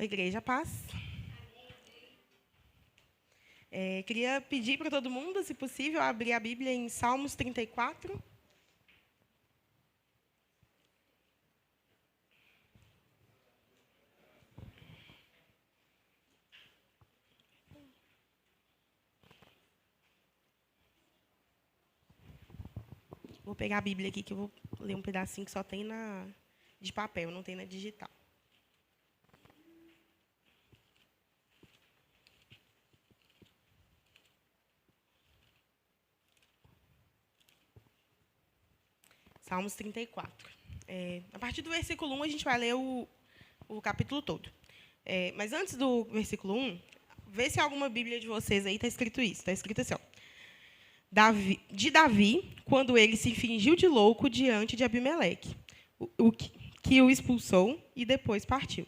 Igreja Paz. Queria pedir para todo mundo, se possível, abrir a Bíblia em Salmos 34. Vou pegar a Bíblia aqui, que eu vou ler um pedacinho que só tem de papel, não tem na digital. Salmos 34. A partir do versículo 1, a gente vai ler o capítulo todo. Mas antes do versículo 1, vê se alguma Bíblia de vocês aí está escrito isso. Está escrito assim, ó. Davi, quando ele se fingiu de louco diante de Abimeleque, que o expulsou e depois partiu.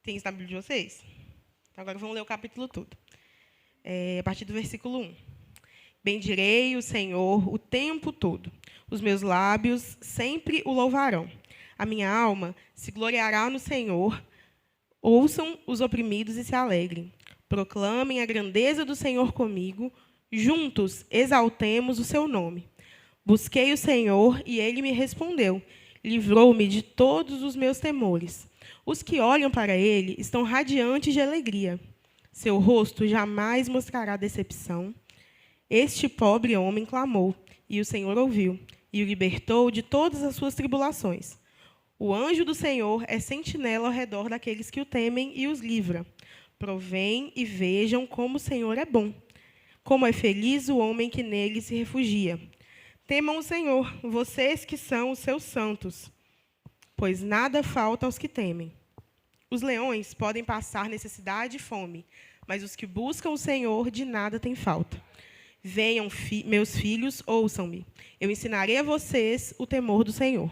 Tem isso na Bíblia de vocês? Então, agora vamos ler o capítulo todo. A partir do versículo 1. Bendirei o Senhor o tempo todo. Os meus lábios sempre o louvarão. A minha alma se gloriará no Senhor. Ouçam os oprimidos e se alegrem. Proclamem a grandeza do Senhor comigo. Juntos exaltemos o seu nome. Busquei o Senhor e ele me respondeu. Livrou-me de todos os meus temores. Os que olham para ele estão radiantes de alegria. Seu rosto jamais mostrará decepção. Este pobre homem clamou, e o Senhor ouviu, e o libertou de todas as suas tribulações. O anjo do Senhor é sentinela ao redor daqueles que o temem e os livra. Provém e vejam como o Senhor é bom. Como é feliz o homem que nele se refugia. Temam o Senhor, vocês que são os seus santos, pois nada falta aos que temem. Os leões podem passar necessidade e fome, mas os que buscam o Senhor de nada têm falta. Venham, meus filhos, ouçam-me. Eu ensinarei a vocês o temor do Senhor.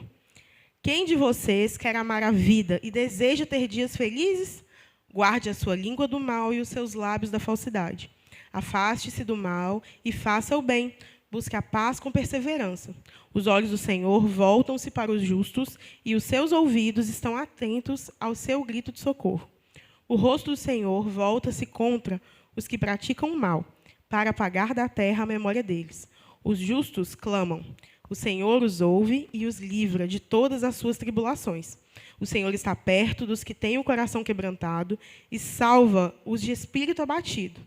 Quem de vocês quer amar a vida e deseja ter dias felizes? Guarde a sua língua do mal e os seus lábios da falsidade. Afaste-se do mal e faça o bem. Busque a paz com perseverança. Os olhos do Senhor voltam-se para os justos e os seus ouvidos estão atentos ao seu grito de socorro. O rosto do Senhor volta-se contra os que praticam o mal, para apagar da terra a memória deles. Os justos clamam. O Senhor os ouve e os livra de todas as suas tribulações. O Senhor está perto dos que têm o coração quebrantado e salva os de espírito abatido.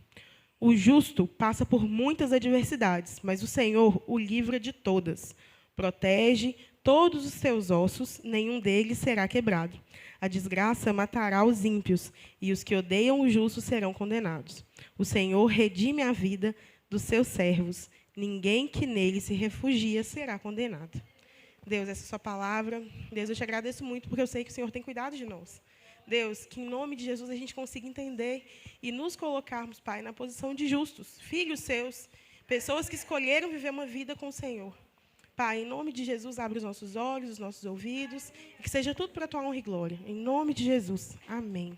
O justo passa por muitas adversidades, mas o Senhor o livra de todas. Protege todos os seus ossos, nenhum deles será quebrado. A desgraça matará os ímpios, e os que odeiam o justo serão condenados. O Senhor redime a vida dos seus servos. Ninguém que nele se refugia será condenado. Deus, essa é a sua palavra. Deus, eu te agradeço muito, porque eu sei que o Senhor tem cuidado de nós. Deus, que em nome de Jesus a gente consiga entender e nos colocarmos, Pai, na posição de justos, filhos seus, pessoas que escolheram viver uma vida com o Senhor. Pai, em nome de Jesus, abre os nossos olhos, os nossos ouvidos, e que seja tudo para a tua honra e glória. Em nome de Jesus. Amém.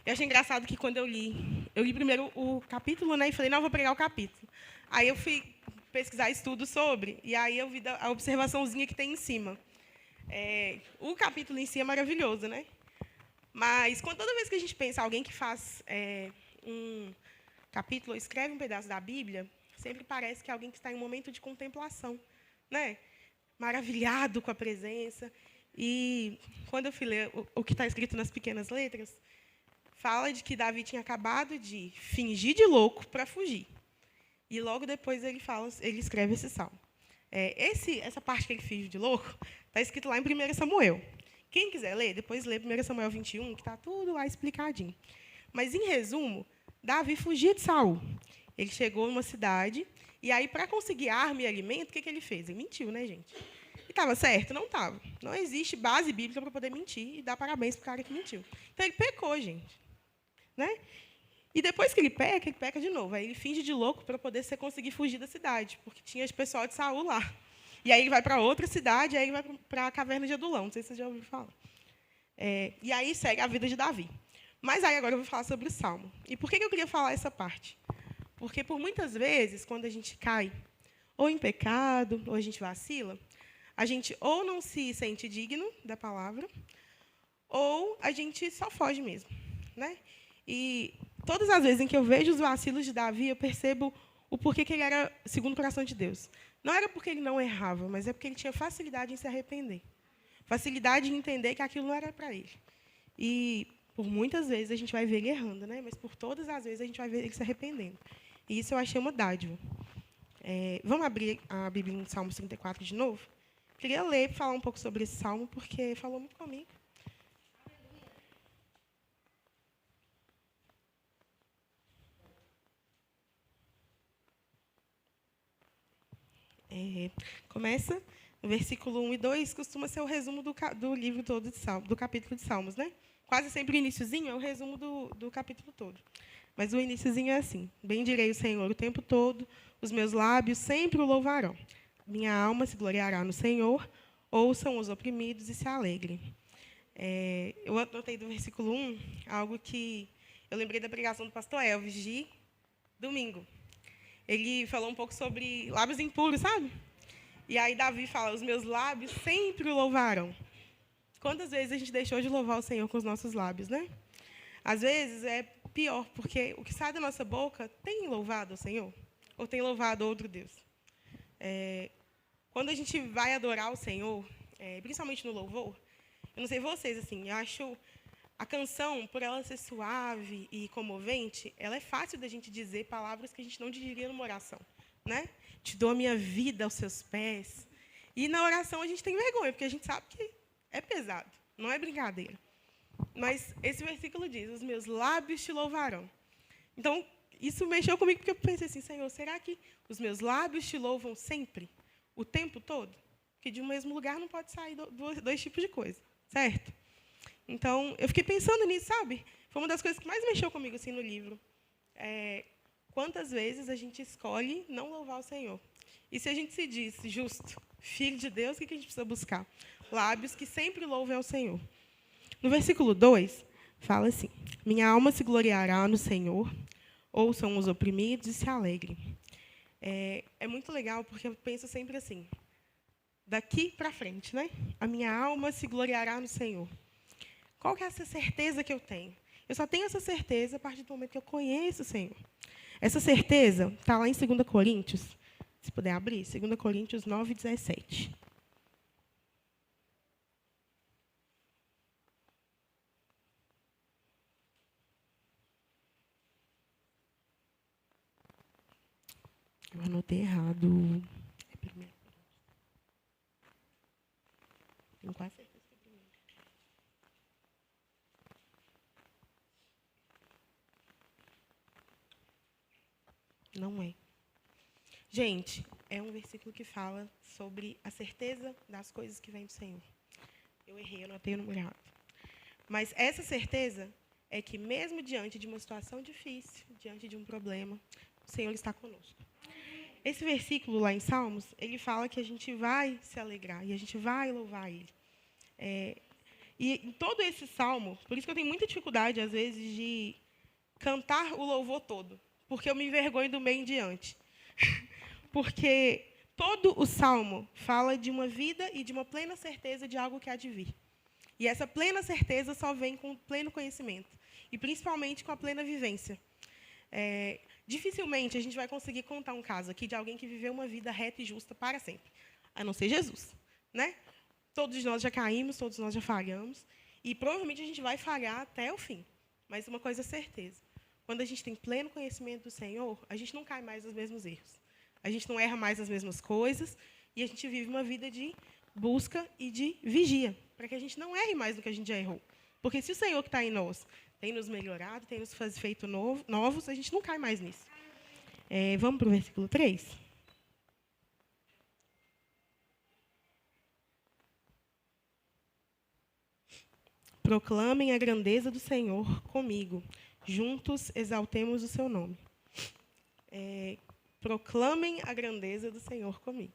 Eu achei engraçado que quando eu li primeiro o capítulo, né, e falei, não, eu vou pregar o capítulo. Aí eu fui pesquisar estudos sobre, e aí eu vi a observaçãozinha que tem em cima. O capítulo em si é maravilhoso, né? Mas toda vez que a gente pensa alguém que faz um capítulo, escreve um pedaço da Bíblia, sempre parece que é alguém que está em um momento de contemplação, né? Maravilhado com a presença. E quando eu fui ler o que está escrito nas pequenas letras, fala de que Davi tinha acabado de fingir de louco para fugir. E logo depois ele escreve esse salmo. Essa parte que ele finge de louco está escrito lá em 1 Samuel. Quem quiser ler, depois lê 1 Samuel 21, que está tudo lá explicadinho. Mas, em resumo, Davi fugia de Saul. Ele chegou numa cidade, e aí, para conseguir arma e alimento, o que ele fez? Ele mentiu, né, gente? E estava certo? Não estava. Não existe base bíblica para poder mentir e dar parabéns para o cara que mentiu. Então, ele pecou, gente. Né? E depois que ele peca de novo. Aí ele finge de louco para poder conseguir fugir da cidade, porque tinha o pessoal de Saul lá. E aí ele vai para outra cidade, aí ele vai para a caverna de Adulão. Não sei se vocês já ouviram falar. E aí segue a vida de Davi. Mas aí agora eu vou falar sobre o Salmo. E por que eu queria falar essa parte? Porque, por muitas vezes, quando a gente cai, ou em pecado, ou a gente vacila, a gente ou não se sente digno da palavra, ou a gente só foge mesmo, né? E todas as vezes em que eu vejo os vacilos de Davi, eu percebo o porquê que ele era segundo o coração de Deus. Não era porque ele não errava, mas é porque ele tinha facilidade em se arrepender. Facilidade em entender que aquilo não era para ele. E, por muitas vezes, a gente vai ver ele errando, né? Mas, por todas as vezes, a gente vai ver ele se arrependendo. E isso eu achei uma dádiva. Vamos abrir a Bíblia em Salmo 34 de novo? Queria ler e falar um pouco sobre esse salmo, porque falou muito comigo. Começa no versículo 1 e 2, costuma ser o resumo do livro todo de Salmos, do capítulo de Salmos, né? Quase sempre o iniciozinho é o resumo do capítulo todo. Mas o iniciozinho é assim: bendirei o Senhor o tempo todo, os meus lábios sempre o louvarão. Minha alma se gloriará no Senhor, ouçam os oprimidos e se alegrem. Eu anotei do versículo 1 algo que eu lembrei da pregação do pastor Elvis, de domingo. Ele falou um pouco sobre lábios impuros, sabe? E aí Davi fala, os meus lábios sempre o louvarão. Quantas vezes a gente deixou de louvar o Senhor com os nossos lábios, né? Às vezes é pior, porque o que sai da nossa boca tem louvado o Senhor? Ou tem louvado outro Deus? Quando a gente vai adorar o Senhor, principalmente no louvor, eu não sei vocês, assim, eu acho a canção, por ela ser suave e comovente, ela é fácil da gente dizer palavras que a gente não diria numa oração, né? Te dou a minha vida aos seus pés. E na oração a gente tem vergonha, porque a gente sabe que é pesado, não é brincadeira. Mas esse versículo diz, os meus lábios te louvarão. Então, isso mexeu comigo, porque eu pensei assim, Senhor, será que os meus lábios te louvam sempre? O tempo todo? Porque de um mesmo lugar não pode sair dois tipos de coisa, certo? Então, eu fiquei pensando nisso, sabe? Foi uma das coisas que mais mexeu comigo assim, no livro. Quantas vezes a gente escolhe não louvar o Senhor? E se a gente se diz justo, filho de Deus, o que a gente precisa buscar? Lábios que sempre louvem ao Senhor. No versículo 2, fala assim, minha alma se gloriará no Senhor, ouçam os oprimidos e se alegrem. É muito legal, porque eu penso sempre assim, daqui para frente, né? A minha alma se gloriará no Senhor. Qual que é essa certeza que eu tenho? Eu só tenho essa certeza a partir do momento que eu conheço o Senhor. Essa certeza está lá em 2 Coríntios, se puder abrir, 2 Coríntios 9, 17. Eu anotei errado. É primeiro. Tenho quase certeza que é primeiro. Não é. Gente, é um versículo que fala sobre a certeza das coisas que vêm do Senhor. Eu errei, eu anotei o número errado. Mas essa certeza é que, mesmo diante de uma situação difícil, diante de um problema, o Senhor está conosco. Esse versículo lá em Salmos, ele fala que a gente vai se alegrar e a gente vai louvar Ele. E em todo esse salmo, por isso que eu tenho muita dificuldade, às vezes, de cantar o louvor todo, porque eu me envergonho do meio em diante. Porque todo o salmo fala de uma vida e de uma plena certeza de algo que há de vir. E essa plena certeza só vem com o pleno conhecimento, e principalmente com a plena vivência. Dificilmente a gente vai conseguir contar um caso aqui de alguém que viveu uma vida reta e justa para sempre, a não ser Jesus, né? Todos nós já caímos, todos nós já falhamos, e provavelmente a gente vai falhar até o fim. Mas uma coisa é certeza, quando a gente tem pleno conhecimento do Senhor, a gente não cai mais nos mesmos erros. A gente não erra mais as mesmas coisas, e a gente vive uma vida de busca e de vigia, para que a gente não erre mais do que a gente já errou. Porque se o Senhor que está em nós tem nos melhorado, tem nos feito novos, a gente não cai mais nisso. Vamos para o versículo 3? Proclamem a grandeza do Senhor comigo. Juntos exaltemos o seu nome. Proclamem a grandeza do Senhor comigo.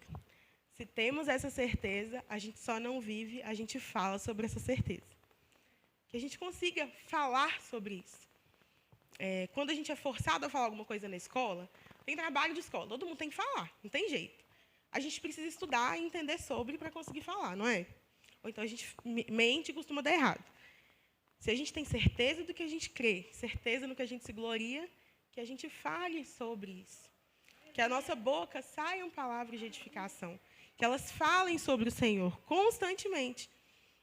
Se temos essa certeza, a gente só não vive, a gente fala sobre essa certeza. Que a gente consiga falar sobre isso. Quando a gente é forçado a falar alguma coisa na escola, tem trabalho de escola, todo mundo tem que falar, não tem jeito. A gente precisa estudar e entender sobre para conseguir falar, não é? Ou então a gente mente e costuma dar errado. Se a gente tem certeza do que a gente crê, certeza no que a gente se gloria, que a gente fale sobre isso. Que a nossa boca saiam palavras de edificação. Que elas falem sobre o Senhor constantemente.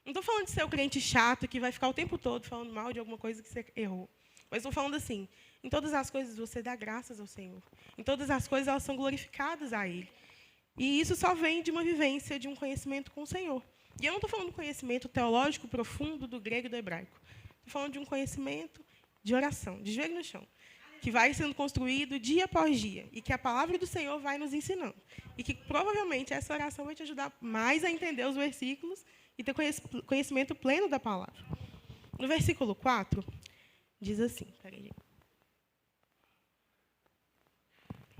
Não estou falando de ser o crente chato que vai ficar o tempo todo falando mal de alguma coisa que você errou. Mas estou falando assim, em todas as coisas você dá graças ao Senhor. Em todas as coisas elas são glorificadas a Ele. E isso só vem de uma vivência, de um conhecimento com o Senhor. E eu não estou falando de conhecimento teológico profundo do grego e do hebraico. Estou falando de um conhecimento de oração, de joelho no chão, que vai sendo construído dia após dia, e que a palavra do Senhor vai nos ensinando. E que, provavelmente, essa oração vai te ajudar mais a entender os versículos e ter conhecimento pleno da palavra. No versículo 4, diz assim.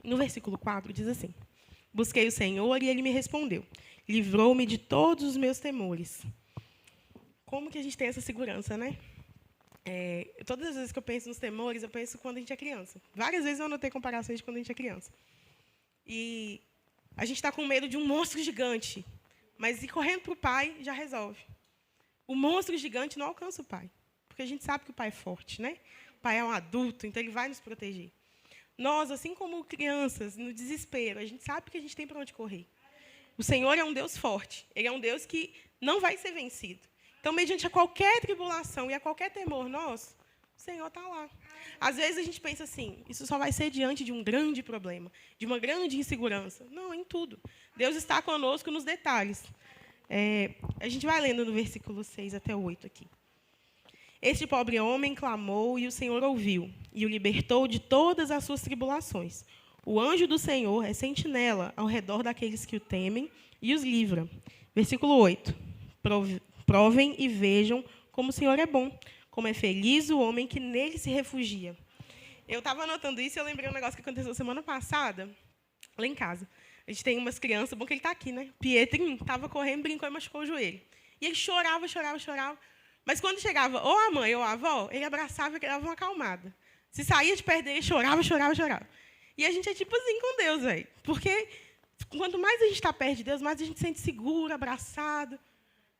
No versículo 4, diz assim: busquei o Senhor e Ele me respondeu. Livrou-me de todos os meus temores. Como que a gente tem essa segurança, né? Todas as vezes que eu penso nos temores, eu penso quando a gente é criança. Várias vezes eu anotei comparações de quando a gente é criança. E a gente está com medo de um monstro gigante, mas ir correndo para o pai já resolve. O monstro gigante não alcança o pai, porque a gente sabe que o pai é forte, né? O pai é um adulto, então ele vai nos proteger. Nós, assim como crianças, no desespero, a gente sabe que a gente tem para onde correr. O Senhor é um Deus forte. Ele é um Deus que não vai ser vencido. Então, mediante a qualquer tribulação e a qualquer temor nosso, o Senhor está lá. Às vezes a gente pensa assim, isso só vai ser diante de um grande problema, de uma grande insegurança. Não, em tudo. Deus está conosco nos detalhes. A gente vai lendo no versículo 6 até o 8 aqui. Este pobre homem clamou e o Senhor ouviu, e o libertou de todas as suas tribulações. O anjo do Senhor é sentinela ao redor daqueles que o temem e os livra. Versículo 8. Provem e vejam como o Senhor é bom, como é feliz o homem que nele se refugia. Eu estava anotando isso e eu lembrei um negócio que aconteceu semana passada, lá em casa. A gente tem umas crianças, bom que ele está aqui, né? Pietrinho estava correndo, brincou e machucou o joelho. E ele chorava. Mas quando chegava ou a mãe ou a avó, ele abraçava e dava uma acalmada. Se saía de perto dele, chorava. E a gente é tipo assim com Deus, velho. Porque quanto mais a gente está perto de Deus, mais a gente se sente seguro, abraçado.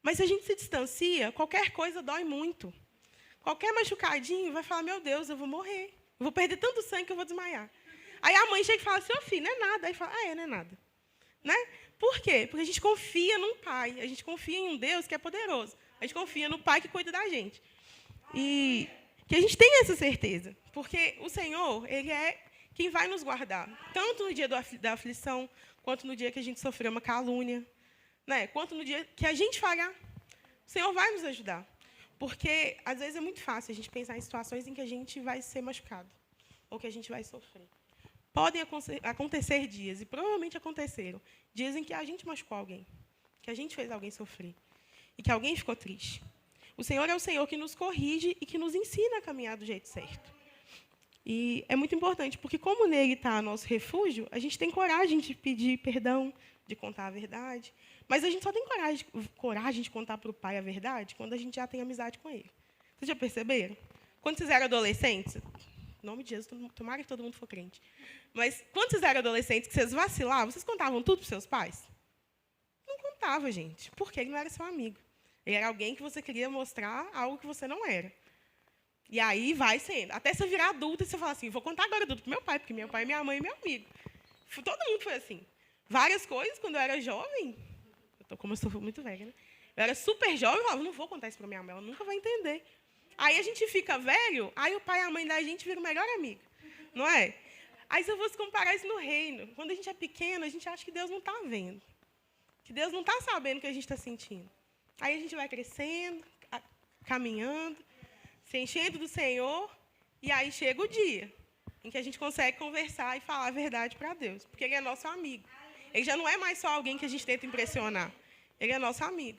Mas se a gente se distancia, qualquer coisa dói muito. Qualquer machucadinho vai falar, meu Deus, eu vou morrer. Eu vou perder tanto sangue que eu vou desmaiar. Aí a mãe chega e fala assim, filho, não é nada. Aí fala, não é nada. Né? Por quê? Porque a gente confia num pai. A gente confia em um Deus que é poderoso. A gente confia no pai que cuida da gente. E que a gente tenha essa certeza. Porque o Senhor, Ele é quem vai nos guardar. Tanto no dia da aflição, quanto no dia que a gente sofreu uma calúnia. Né? Quanto no dia que a gente falhar, o Senhor vai nos ajudar. Porque, às vezes, é muito fácil a gente pensar em situações em que a gente vai ser machucado, ou que a gente vai sofrer. Podem acontecer dias, e provavelmente aconteceram, dias em que a gente machucou alguém, que a gente fez alguém sofrer, e que alguém ficou triste. O Senhor é o Senhor que nos corrige e que nos ensina a caminhar do jeito certo. E é muito importante, porque como nele está nosso refúgio, a gente tem coragem de pedir perdão, de contar a verdade. Mas a gente só tem coragem de contar para o pai a verdade quando a gente já tem amizade com ele. Vocês já perceberam? Quando vocês eram adolescentes, em nome de Jesus, tomara que todo mundo for crente. Mas quando vocês eram adolescentes, que vocês vacilavam, vocês contavam tudo para os seus pais? Não contava, gente, porque ele não era seu amigo. Ele era alguém que você queria mostrar algo que você não era. E aí vai sendo. Até você virar adulto e você falar assim, vou contar agora tudo para meu pai, porque meu pai é minha mãe e meu amigo. Todo mundo foi assim. Várias coisas, quando eu era jovem, como eu sou muito velha, né? Eu era super jovem, eu falava, não vou contar isso para minha mãe, ela nunca vai entender. Aí a gente fica velho, aí o pai e a mãe da gente viram o melhor amigo, não é? Aí se eu fosse comparar isso no reino, quando a gente é pequeno, a gente acha que Deus não está vendo, que Deus não está sabendo o que a gente está sentindo. Aí a gente vai crescendo, caminhando, se enchendo do Senhor, e aí chega o dia em que a gente consegue conversar e falar a verdade para Deus, porque Ele é nosso amigo. Ele já não é mais só alguém que a gente tenta impressionar. Ele é nosso amigo.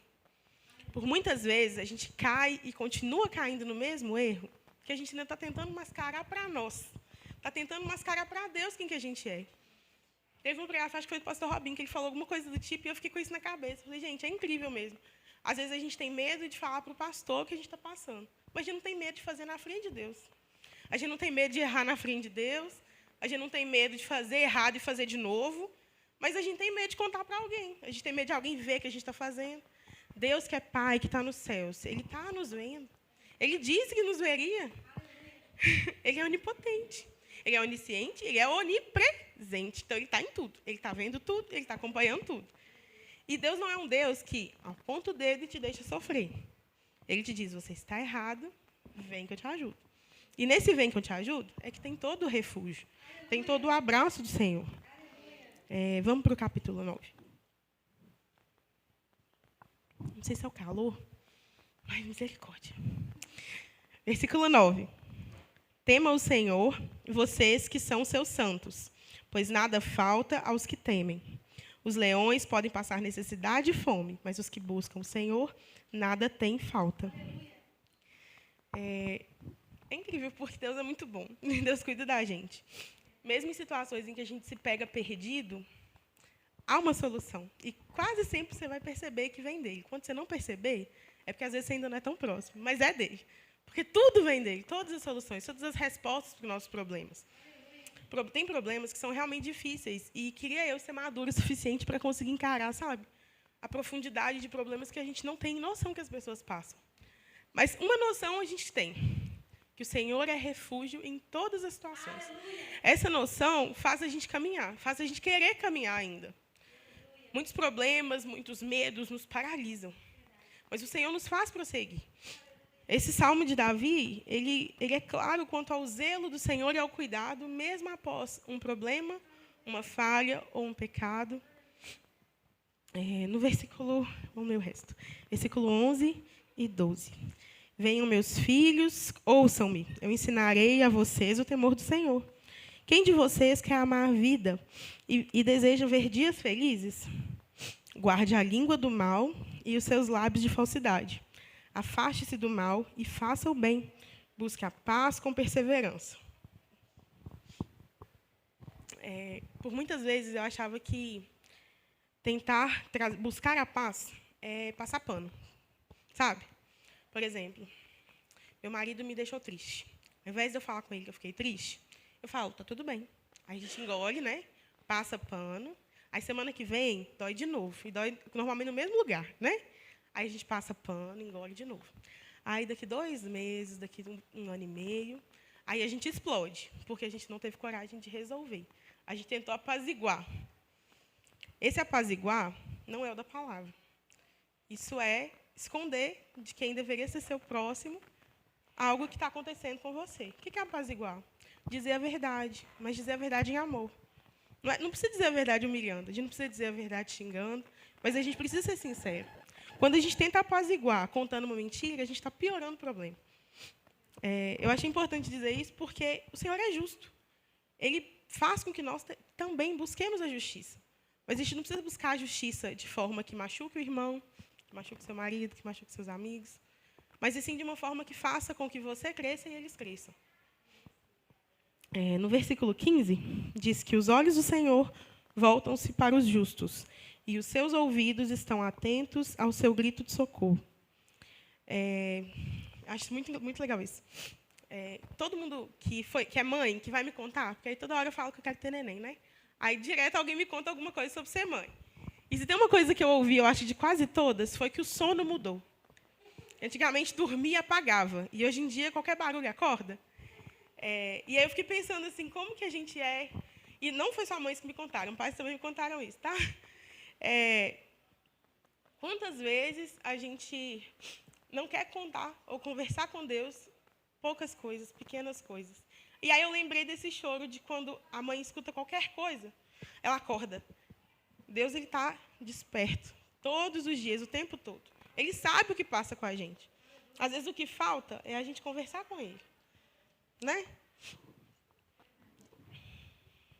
Por muitas vezes, a gente cai e continua caindo no mesmo erro, que a gente ainda está tentando mascarar para nós. Está tentando mascarar para Deus quem que a gente é. Teve uma pregação, acho que foi do pastor Robinho, que ele falou alguma coisa do tipo, e eu fiquei com isso na cabeça. Falei, gente, é incrível mesmo. Às vezes a gente tem medo de falar para o pastor o que a gente está passando. Mas a gente não tem medo de fazer na frente de Deus. A gente não tem medo de errar na frente de Deus. A gente não tem medo de fazer errado e fazer de novo. Mas a gente tem medo de contar para alguém. A gente tem medo de alguém ver o que a gente está fazendo. Deus, que é Pai, que está nos céus, Ele está nos vendo. Ele disse que nos veria. Ele é onipotente. Ele é onisciente, ele é onipresente. Então, ele está em tudo. Ele está vendo tudo, ele está acompanhando tudo. E Deus não é um Deus que aponta o dedo e te deixa sofrer. Ele te diz, você está errado, vem que eu te ajudo. E nesse vem que eu te ajudo, é que tem todo o refúgio. Tem todo o abraço do Senhor. Vamos para o capítulo 9. Não sei se é o calor, mas misericórdia. Versículo 9. Tema o Senhor, vocês que são seus santos, pois nada falta aos que temem. Os leões podem passar necessidade e fome, mas os que buscam o Senhor, nada tem falta. É incrível, porque Deus é muito bom. Deus cuida da gente. Mesmo em situações em que a gente se pega perdido, há uma solução. E quase sempre você vai perceber que vem dele. Quando você não perceber, é porque às vezes você ainda não é tão próximo, mas é dele. Porque tudo vem dele, todas as soluções, todas as respostas para os nossos problemas. Tem problemas que são realmente difíceis, e queria eu ser madura o suficiente para conseguir encarar, sabe, a profundidade de problemas que a gente não tem noção que as pessoas passam. Mas uma noção a gente tem, que o Senhor é refúgio em todas as situações. Essa noção faz a gente caminhar, faz a gente querer caminhar ainda. Muitos problemas, muitos medos nos paralisam, mas o Senhor nos faz prosseguir. Esse Salmo de Davi, ele é claro quanto ao zelo do Senhor e ao cuidado, mesmo após um problema, uma falha ou um pecado. No versículo, vamos ler o resto. Versículo 11 e 12. Venham, meus filhos, ouçam-me. Eu ensinarei a vocês o temor do Senhor. Quem de vocês quer amar a vida e deseja ver dias felizes? Guarde a língua do mal e os seus lábios de falsidade. Afaste-se do mal e faça o bem. Busque a paz com perseverança. Por muitas vezes eu achava que tentar buscar a paz é passar pano, sabe? Por exemplo, meu marido me deixou triste. Ao invés de eu falar com ele que eu fiquei triste, eu falo, tá tudo bem. Aí a gente engole, né? Passa pano. Aí semana que vem dói de novo. E dói normalmente no mesmo lugar, né? Aí a gente passa pano, engole de novo. Aí daqui 2 meses, daqui um ano e meio, aí a gente explode, porque a gente não teve coragem de resolver. A gente tentou apaziguar. Esse apaziguar não é o da palavra. Isso é esconder de quem deveria ser seu próximo algo que está acontecendo com você. O que é apaziguar? Dizer a verdade, mas dizer a verdade em amor. Não precisa dizer a verdade humilhando, a gente não precisa dizer a verdade xingando, mas a gente precisa ser sincero. Quando a gente tenta apaziguar contando uma mentira, a gente está piorando o problema. Eu achei importante dizer isso porque o Senhor é justo. Ele faz com que nós também busquemos a justiça. Mas a gente não precisa buscar a justiça de forma que machuque o irmão, que machuque seu marido, que machuque seus amigos, mas sim de uma forma que faça com que você cresça e eles cresçam. No versículo 15, diz que os olhos do Senhor voltam-se para os justos, e os seus ouvidos estão atentos ao seu grito de socorro. Acho muito, muito legal isso. Todo mundo que é mãe, que vai me contar, porque aí toda hora eu falo que eu quero ter neném, né? Aí, direto, alguém me conta alguma coisa sobre ser mãe. E se tem uma coisa que eu ouvi, eu acho, de quase todas, foi que o sono mudou. Antigamente, dormia e apagava. E, hoje em dia, qualquer barulho acorda. E aí eu fiquei pensando assim, como que a gente é... E não foi só mães que me contaram, pais também me contaram isso, tá? Quantas vezes a gente não quer contar ou conversar com Deus poucas coisas, pequenas coisas. E aí eu lembrei desse choro de quando a mãe escuta qualquer coisa, ela acorda. Deus está desperto, todos os dias, o tempo todo. Ele sabe o que passa com a gente. Às vezes o que falta é a gente conversar com ele. Né?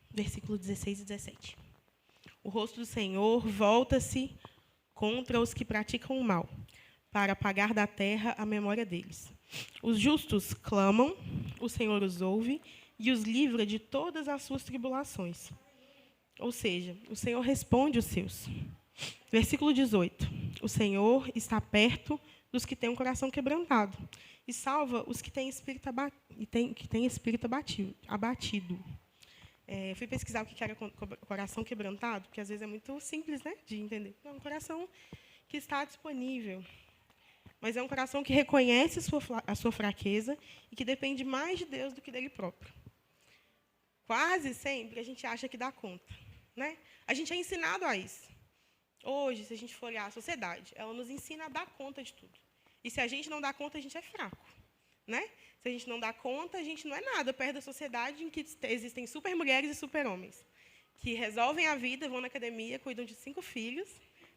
Versículo 16 e 17. O rosto do Senhor volta-se contra os que praticam o mal, para apagar da terra a memória deles. Os justos clamam, o Senhor os ouve e os livra de todas as suas tribulações. Ou seja, o Senhor responde os seus. Versículo 18. O Senhor está perto dos que têm um coração quebrantado e salva os que têm espírito abatido. Fui pesquisar o que era coração quebrantado, porque às vezes é muito simples, né, de entender. Não, um coração que está disponível mas é um coração que reconhece a sua fraqueza e que depende mais de Deus do que dele próprio. Quase sempre a gente acha que dá conta, né? A gente é ensinado a isso. Hoje, se a gente for olhar a sociedade, ela nos ensina a dar conta de tudo. E se a gente não dá conta, a gente é fraco, né? Se a gente não dá conta, a gente não é nada perto da sociedade em que existem supermulheres e super-homens, que resolvem a vida, vão na academia, cuidam de 5 filhos,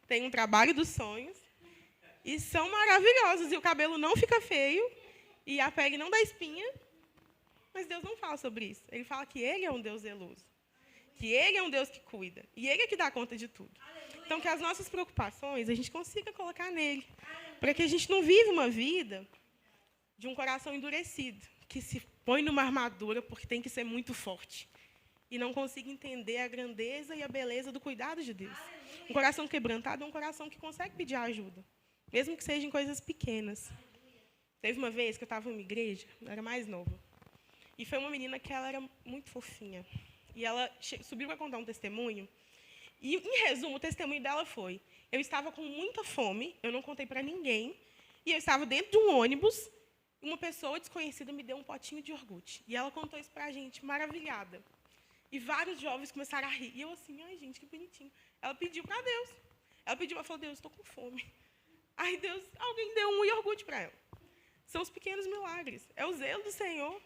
têm um trabalho dos sonhos, e são maravilhosos. E o cabelo não fica feio, e a pele não dá espinha. Mas Deus não fala sobre isso. Ele fala que Ele é um Deus zeloso, que Ele é um Deus que cuida, e Ele é que dá conta de tudo. Então, que as nossas preocupações a gente consiga colocar nele, para que a gente não viva uma vida de um coração endurecido, que se põe numa armadura porque tem que ser muito forte, e não consiga entender a grandeza e a beleza do cuidado de Deus. Um coração quebrantado é um coração que consegue pedir ajuda, mesmo que sejam coisas pequenas. Teve uma vez que eu estava em uma igreja, eu era mais nova, e foi uma menina que ela era muito fofinha. E ela subiu para contar um testemunho. E, em resumo, o testemunho dela foi: eu estava com muita fome, eu não contei para ninguém, e eu estava dentro de um ônibus, e uma pessoa desconhecida me deu um potinho de iogurte. E ela contou isso para a gente, maravilhada. E vários jovens começaram a rir. E eu assim, ai, gente, que bonitinho. Ela pediu para Deus. Ela falou: Deus, estou com fome. Aí Deus, alguém deu um iogurte para ela. São os pequenos milagres. É o zelo do Senhor.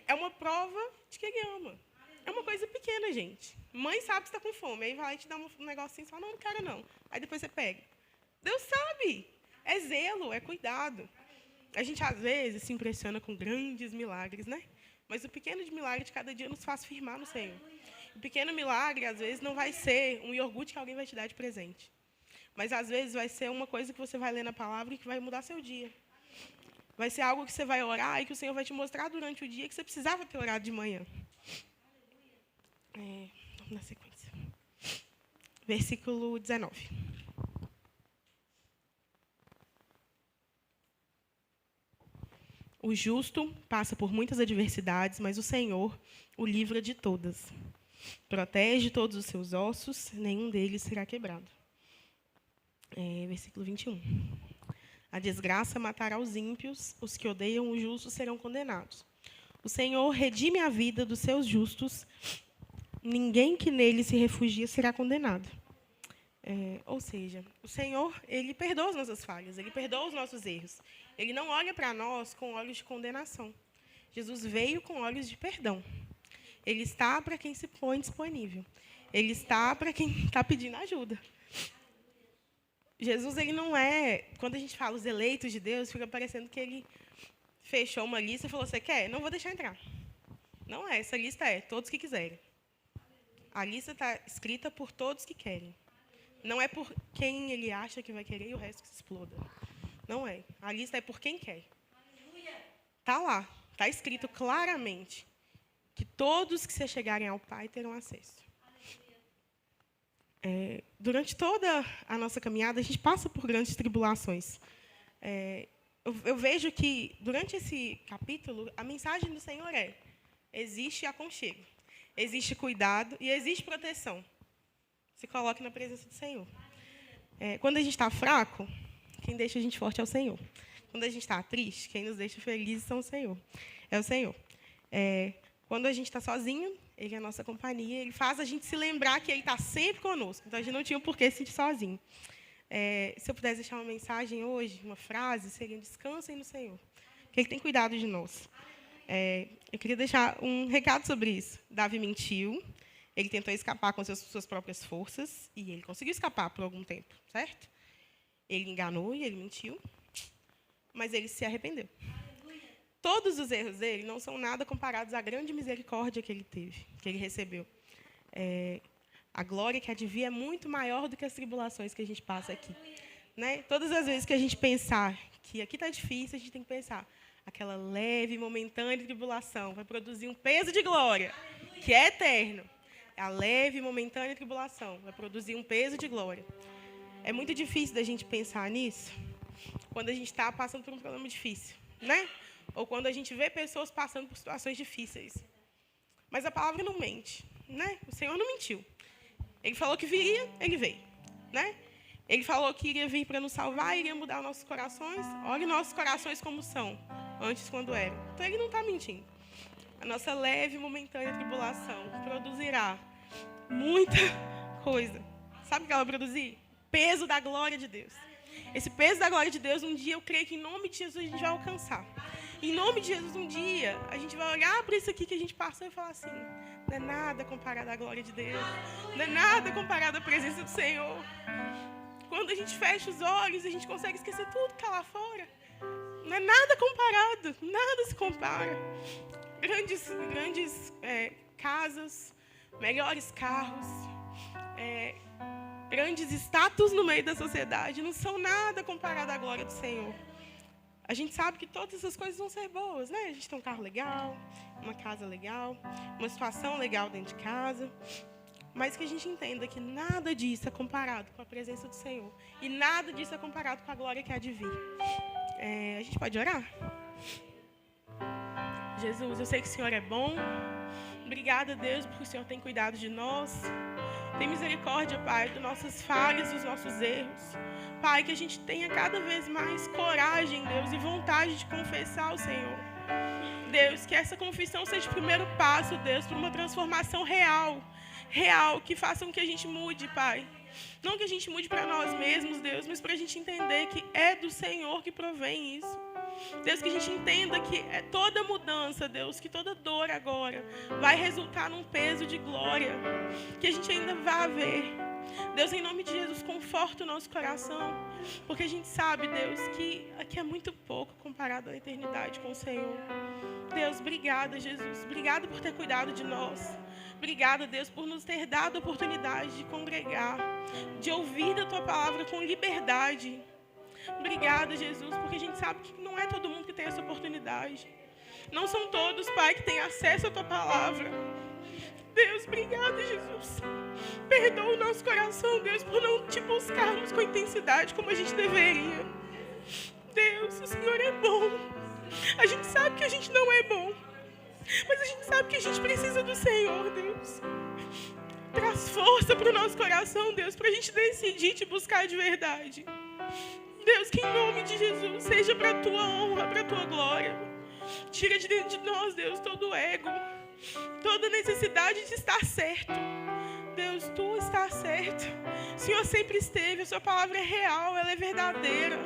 É uma prova de que Ele ama. É uma coisa pequena, gente. Mãe sabe que está com fome. Aí vai lá e te dá um negocinho e fala: não quero não. Aí depois você pega. Deus sabe. É zelo, é cuidado. A gente, às vezes, se impressiona com grandes milagres, né? Mas o pequeno milagre de cada dia nos faz firmar no Senhor. O pequeno milagre, às vezes, não vai ser um iogurte que alguém vai te dar de presente. Mas, às vezes, vai ser uma coisa que você vai ler na palavra e que vai mudar seu dia. Vai ser algo que você vai orar e que o Senhor vai te mostrar durante o dia que você precisava ter orado de manhã. Vamos na sequência. Versículo 19. O justo passa por muitas adversidades, mas o Senhor o livra de todas. Protege todos os seus ossos, nenhum deles será quebrado. Versículo 21. A desgraça matará os ímpios, os que odeiam o justo serão condenados. O Senhor redime a vida dos seus justos, ninguém que nele se refugia será condenado. Ou seja, o Senhor, Ele perdoa as nossas falhas, Ele perdoa os nossos erros. Ele não olha para nós com olhos de condenação. Jesus veio com olhos de perdão. Ele está para quem se põe disponível. Ele está para quem está pedindo ajuda. Jesus, ele não é... Quando a gente fala os eleitos de Deus, fica parecendo que ele fechou uma lista e falou: você quer? Não vou deixar entrar. Não é. Essa lista é todos que quiserem. A lista está escrita por todos que querem. Não é por quem ele acha que vai querer e o resto que se exploda. Não é. A lista é por quem quer. Está lá. Está escrito claramente que todos que se chegarem ao Pai terão acesso. Durante toda a nossa caminhada, a gente passa por grandes tribulações. Eu vejo que, durante esse capítulo, a mensagem do Senhor é: existe aconchego, existe cuidado e existe proteção. Se coloque na presença do Senhor. Quando a gente está fraco, quem deixa a gente forte é o Senhor. Quando a gente está triste, quem nos deixa felizes é o Senhor. Quando a gente está sozinho, Ele é a nossa companhia, Ele faz a gente se lembrar que Ele está sempre conosco. Então, a gente não tinha por que se sentir sozinho. Se eu pudesse deixar uma mensagem hoje, uma frase, seria: descansem no Senhor, porque Ele tem cuidado de nós. Eu queria deixar um recado sobre isso. Davi mentiu, ele tentou escapar com suas próprias forças, e ele conseguiu escapar por algum tempo, certo? Ele enganou e ele mentiu, mas ele se arrependeu. Todos os erros dele não são nada comparados à grande misericórdia que ele teve, que ele recebeu. A glória que advia é muito maior do que as tribulações que a gente passa aqui. Né? Todas as vezes que a gente pensar que aqui está difícil, a gente tem que pensar: aquela leve, momentânea tribulação vai produzir um peso de glória, que é eterno. A leve, momentânea tribulação vai produzir um peso de glória. É muito difícil da gente pensar nisso quando a gente está passando por um problema difícil, né? Ou quando a gente vê pessoas passando por situações difíceis. Mas a palavra não mente, né? O Senhor não mentiu. Ele falou que viria, Ele veio, né? Ele falou que iria vir para nos salvar, iria mudar nossos corações. Olha nossos corações como são, antes quando eram. Então ele não está mentindo. A nossa leve e momentânea tribulação produzirá muita coisa. Sabe o que ela produzir? Peso da glória de Deus. Esse peso da glória de Deus, um dia eu creio que em nome de Jesus a gente vai alcançar. Em nome de Jesus, um dia a gente vai olhar para isso aqui que a gente passou e falar assim: não é nada comparado à glória de Deus. Não é nada comparado à presença do Senhor. Quando a gente fecha os olhos, a gente consegue esquecer tudo que está lá fora. Não é nada comparado, nada se compara. Grandes casas, melhores carros, grandes status no meio da sociedade, não são nada comparado à glória do Senhor. A gente sabe que todas essas coisas vão ser boas, né? A gente tem um carro legal, uma casa legal, uma situação legal dentro de casa, mas que a gente entenda que nada disso é comparado com a presença do Senhor e nada disso é comparado com a glória que há de vir. A gente pode orar? Jesus, eu sei que o Senhor é bom. Obrigada, Deus, porque o Senhor tem cuidado de nós. Tem misericórdia, Pai, das nossas falhas, dos nossos erros. Pai, que a gente tenha cada vez mais coragem, Deus, e vontade de confessar ao Senhor. Deus, que essa confissão seja o primeiro passo, Deus, para uma transformação real, que faça com que a gente mude, Pai. Não que a gente mude para nós mesmos, Deus, mas para a gente entender que é do Senhor que provém isso. Deus, que a gente entenda que toda mudança, Deus, que toda dor agora vai resultar num peso de glória, que a gente ainda vai ver. Deus, em nome de Jesus, conforta o nosso coração, porque a gente sabe, Deus, que aqui é muito pouco comparado à eternidade com o Senhor. Deus, obrigada, Jesus. Obrigada por ter cuidado de nós. Obrigada, Deus, por nos ter dado a oportunidade de congregar, de ouvir da Tua palavra com liberdade. Obrigada, Jesus, porque a gente sabe que não é todo mundo que tem essa oportunidade. Não são todos, Pai, que têm acesso à Tua palavra. Deus, obrigada, Jesus. Perdoa o nosso coração, Deus, por não Te buscarmos com intensidade como a gente deveria. Deus, o Senhor é bom. A gente sabe que a gente não é bom, mas a gente sabe que a gente precisa do Senhor, Deus. Traz força para o nosso coração, Deus, para a gente decidir Te buscar de verdade. Deus, que em nome de Jesus seja para a Tua honra, para a Tua glória. Tira de dentro de nós, Deus, todo o ego, toda necessidade de estar certo. Deus, Tu estás certo. O Senhor sempre esteve, a Sua palavra é real, ela é verdadeira.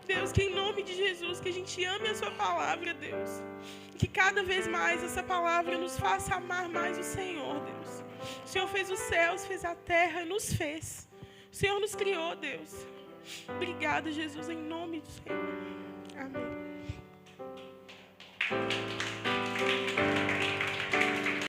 Deus, que em nome de Jesus, que a gente ame a Sua palavra, Deus. Que cada vez mais essa palavra nos faça amar mais o Senhor, Deus. O Senhor fez os céus, fez a terra, nos fez. O Senhor nos criou, Deus. Obrigada, Jesus, em nome do Senhor. Amém.